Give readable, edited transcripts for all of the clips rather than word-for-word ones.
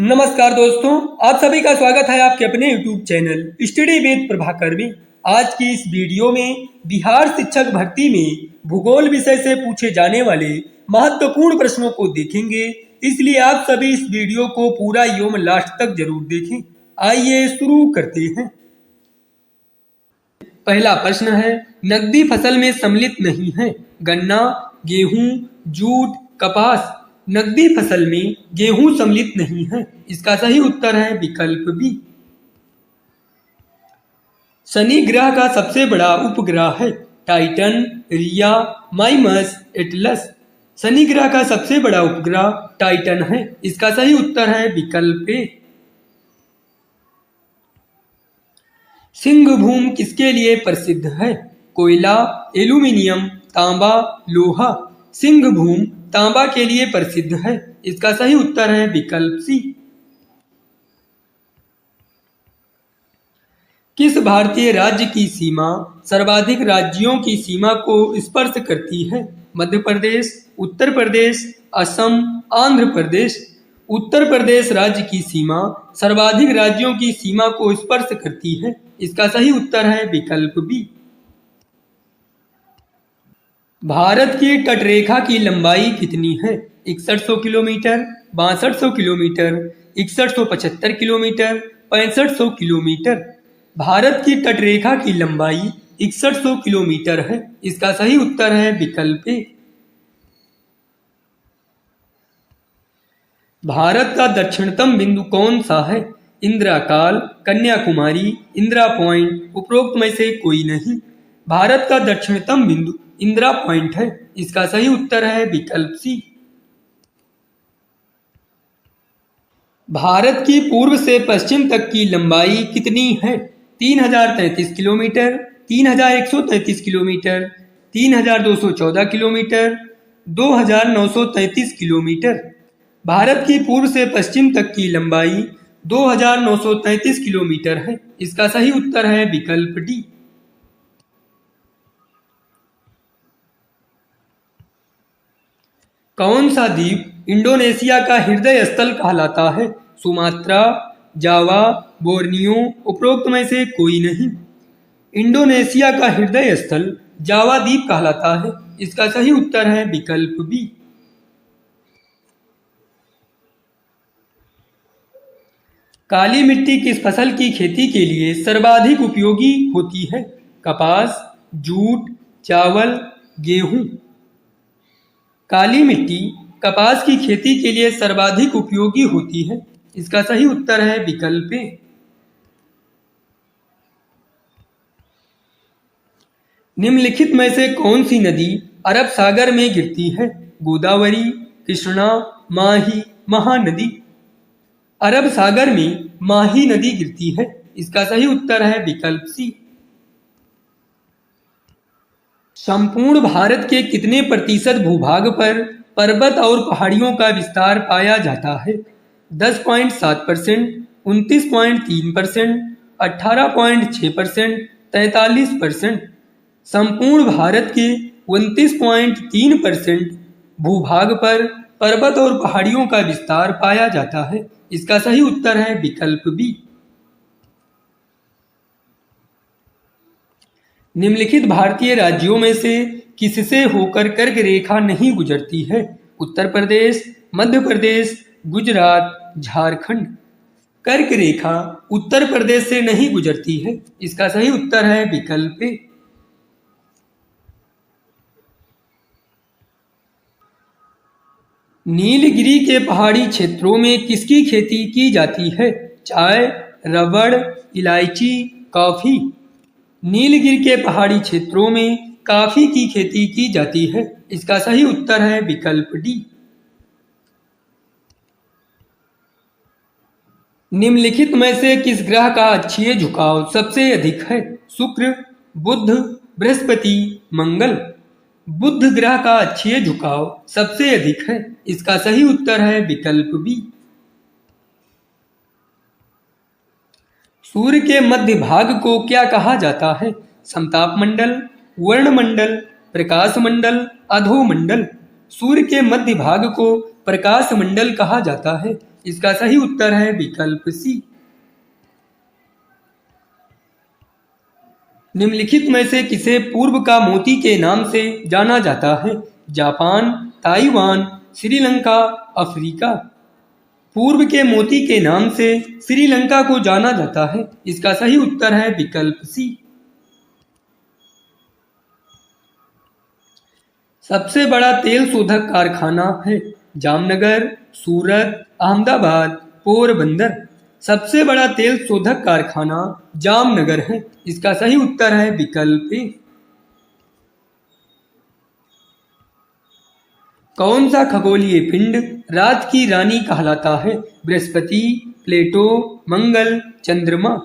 नमस्कार दोस्तों, आप सभी का स्वागत है आपके अपने YouTube channel study with Prabhakar में। आज की इस वीडियो में बिहार शिक्षक भर्ती में भूगोल विषय से पूछे जाने वाले महत्वपूर्ण प्रश्नों को देखेंगे, इसलिए आप सभी इस वीडियो को पूरा एवं लास्ट तक जरूर देखें। आइए शुरू करते हैं। पहला प्रश्न है, नकदी फसल में सम्मिलित नहीं है। गन्ना, गेहूं, जूट, कपास। नकदी फसल में गेहूं सम्मिलित नहीं है। इसका सही उत्तर है विकल्प बी। शनि ग्रह का सबसे बड़ा उपग्रह है। टाइटन, रिया, माइमस, एटलस। शनि ग्रह का सबसे बड़ा उपग्रह टाइटन है। इसका सही उत्तर है विकल्प ए। सिंहभूम किसके लिए प्रसिद्ध है? कोयला, एल्यूमिनियम, तांबा, लोहा। सिंहभूम तांबा के लिए प्रसिद्ध है। इसका सही उत्तर है विकल्प सी। किस भारतीय राज्य की सीमा सर्वाधिक राज्यों की सीमा को स्पर्श करती है? मध्य प्रदेश, उत्तर प्रदेश, असम, आंध्र प्रदेश। उत्तर प्रदेश राज्य की सीमा सर्वाधिक राज्यों की सीमा को स्पर्श करती है। इसका सही उत्तर है विकल्प बी। भारत की तटरेखा की लंबाई कितनी है? 6100 kilometre, 6200 kilometre, 6175 kilometre, 6500 kilometre. Bharat की तटरेखा की लंबाई 6100 किलोमीटर है। इसका सही उत्तर है विकल्प ए। भारत का दक्षिणतम बिंदु कौन सा है? इंदिरा काल, कन्याकुमारी, इंदिरा पॉइंट, उपरोक्त में से कोई नहीं। भारत का दक्षिणतम बिंदु इंदिरा पॉइंट है। इसका सही उत्तर है विकल्प सी। भारत की पूर्व से पश्चिम तक की लंबाई कितनी है? 3033 kilometre, 3133 kilometre, 3214 kilometre, 2933 kilometre. Bharat की पूर्व से पश्चिम तक की लंबाई 2933 किलोमीटर है। इसका सही उत्तर है विकल्प डी। कौन सा द्वीप इंडोनेशिया का हृदय स्थल कहलाता है? सुमात्रा, जावा, बोर्नियो, उपरोक्त में से कोई नहीं। इंडोनेशिया का हृदय स्थल जावा द्वीप कहलाता है। इसका सही उत्तर है विकल्प बी। काली मिट्टी किस फसल की खेती के लिए सर्वाधिक उपयोगी होती है? कपास, जूट, चावल, गेहूं। काली मिट्टी कपास की खेती के लिए सर्वाधिक उपयोगी होती है। इसका सही उत्तर है विकल्प ए। निम्नलिखित में से कौन सी नदी अरब सागर में गिरती है? गोदावरी, कृष्णा, माही, महानदी। अरब सागर में माही नदी गिरती है। इसका सही उत्तर है विकल्प सी। संपूर्ण भारत के कितने प्रतिशत भूभाग पर पर्वत और पहाड़ियों का विस्तार पाया जाता है? 10.7%, 29.3%, 18.6%, 43%। संपूर्ण भारत के 29.3% भूभाग पर पर्वत और पहाड़ियों का विस्तार पाया जाता है। इसका सही उत्तर है विकल्प बी। निम्नलिखित भारतीय राज्यों में से किससे होकर कर्क रेखा नहीं गुजरती है? उत्तर प्रदेश, मध्य प्रदेश, गुजरात, झारखंड। कर्क रेखा उत्तर प्रदेश से नहीं गुजरती है। इसका सही उत्तर है विकल्प ए। नीलगिरी के पहाड़ी क्षेत्रों में किसकी खेती की जाती है? चाय, रबड़, इलायची, कॉफी। नीलगिरी के पहाड़ी क्षेत्रों में कॉफी की खेती की जाती है। इसका सही उत्तर है विकल्प डी। निम्नलिखित में से किस ग्रह का अक्षीय झुकाव सबसे अधिक है? शुक्र, बुध, बृहस्पति, मंगल। बुध ग्रह का अक्षीय झुकाव सबसे अधिक है। इसका सही उत्तर है विकल्प बी। सूर्य के मध्य भाग को क्या कहा जाता है? समताप मंडल, वर्णमंडल, प्रकाश मंडल, अधोमंडल। सूर्य के मध्य भाग को प्रकाश मंडल कहा जाता है। इसका सही उत्तर है विकल्प सी। निम्नलिखित में से किसे पूर्व का मोती के नाम से जाना जाता है? Japan, Taiwan, Sri Lanka, Africa. पूर्व के मोती के नाम से श्रीलंका को जाना जाता है, इसका सही उत्तर है विकल्प सी। सबसे बड़ा तेल शोधक कारखाना है? जामनगर, सूरत, अहमदाबाद, पोरबंदर। सबसे बड़ा तेल शोधक कारखाना जामनगर है, इसका सही उत्तर है विकल्प ए। कौन सा खगोलीय पिंड रात की रानी कहलाता है? बृहस्पति, प्लेटो, मंगल, चंद्रमा।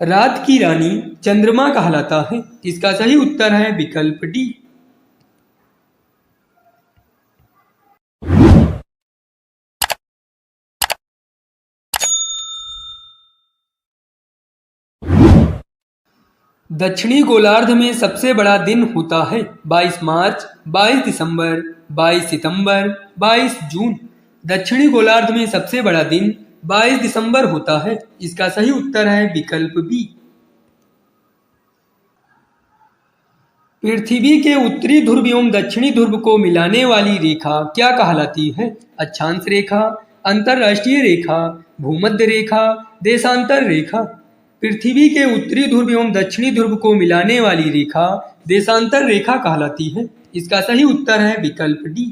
रात की रानी चंद्रमा कहलाता है, इसका सही उत्तर है विकल्प डी। दक्षिणी गोलार्ध में सबसे बड़ा दिन होता है? 22 मार्च, 22 दिसंबर, 22 सितंबर, 22 जून। दक्षिणी गोलार्ध में सबसे बड़ा दिन 22 दिसंबर होता है, इसका सही उत्तर है विकल्प बी। पृथ्वी के उत्तरी ध्रुव एवं दक्षिणी ध्रुव को मिलाने वाली रेखा क्या कहलाती है? अक्षांश रेखा, अंतरराष्ट्रीय रेखा, भूमध्य रेखा, देशांतर रेखा। पृथ्वी के उत्तरी ध्रुव एवं दक्षिणी ध्रुव को मिलाने वाली रेखा देशांतर रेखा कहलाती है, इसका सही उत्तर है विकल्प डी।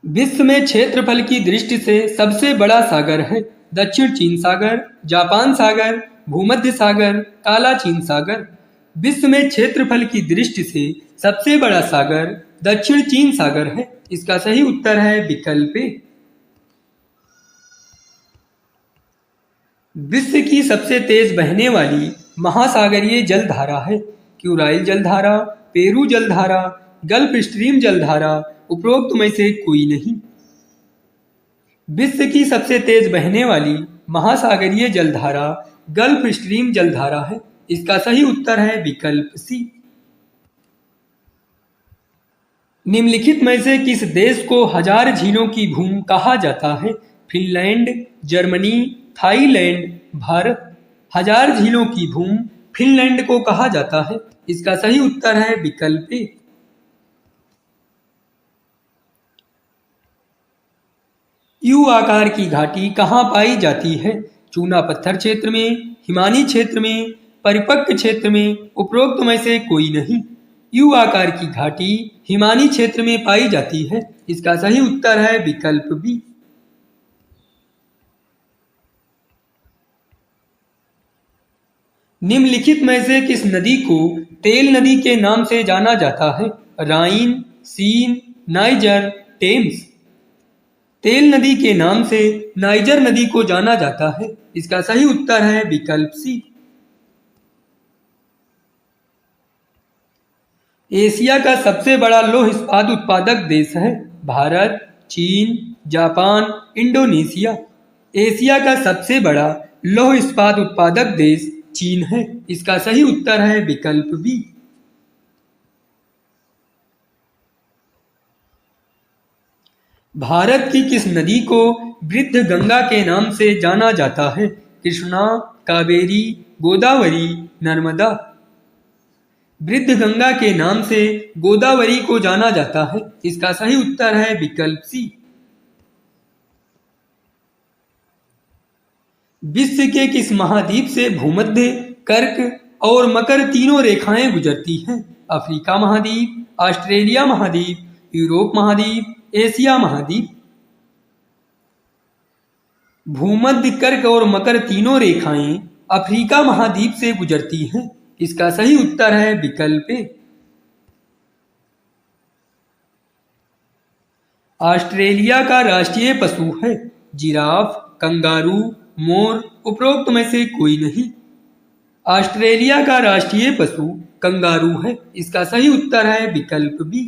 विश्व में क्षेत्रफल की दृष्टि से सबसे बड़ा सागर है? दक्षिण चीन सागर, जापान सागर, भूमध्य सागर, काला चीन सागर। विश्व में क्षेत्रफल की दृष्टि से सबसे बड़ा सागर दक्षिण चीन सागर है, इसका सही उत्तर है विकल्प ए। विश्व की सबसे तेज बहने वाली महासागरीय जलधारा है? क्यूराइल जलधारा, पेरू जलधारा, गल्फ स्ट्रीम जलधारा, उपरोक्त में से कोई नहीं। विश्व की सबसे तेज बहने वाली महासागरीय जलधारा गल्फ स्ट्रीम जलधारा है, इसका सही उत्तर है विकल्प सी। निम्नलिखित में से किस देश को हजार झीलों की भूमि कहा जाता है? Finland, Germany, Thailand, Bharat. हजार झीलों की भूमि फिनलैंड को कहा जाता है, इसका सही उत्तर है विकल्प ए। यू आकार की घाटी कहाँ पाई जाती है? चूना पत्थर क्षेत्र में, हिमानी क्षेत्र में, परिपक्व क्षेत्र में, उपरोक्त में से कोई नहीं। यू आकार की घाटी हिमानी क्षेत्र में पाई जाती है, इसका सही उत्तर है विकल्प बी। निम्नलिखित में से किस नदी को तेल नदी के नाम से जाना जाता है? राइन, सीन, नाइजर, टेम्स। तेल नदी के नाम से नाइजर नदी को जाना जाता है, इसका सही उत्तर है विकल्प सी। एशिया का सबसे बड़ा लौह इस्पात उत्पादक देश है? भारत, चीन, जापान, इंडोनेशिया। एशिया का सबसे बड़ा लौह इस्पात उत्पादक देश चीन है, इसका सही उत्तर है विकल्प बी। भारत की किस नदी को वृद्ध गंगा के नाम से जाना जाता है? कृष्णा, कावेरी, गोदावरी, नर्मदा। वृद्ध गंगा के नाम से गोदावरी को जाना जाता है, इसका सही उत्तर है विकल्प सी। विश्व के किस महाद्वीप से भूमध्य, कर्क और मकर तीनों रेखाएं गुजरती हैं? अफ्रीका महाद्वीप, ऑस्ट्रेलिया महाद्वीप, यूरोप महाद्वीप, एशिया महाद्वीप। भूमध्य, कर्क और मकर तीनों रेखाएं अफ्रीका महाद्वीप से गुजरती हैं, इसका सही उत्तर है विकल्प ए। ऑस्ट्रेलिया का राष्ट्रीय पशु है? जिराफ, कंगारू, मोर, उपरोक्त में से कोई नहीं। ऑस्ट्रेलिया का राष्ट्रीय पशु कंगारू है, इसका सही उत्तर है विकल्प बी।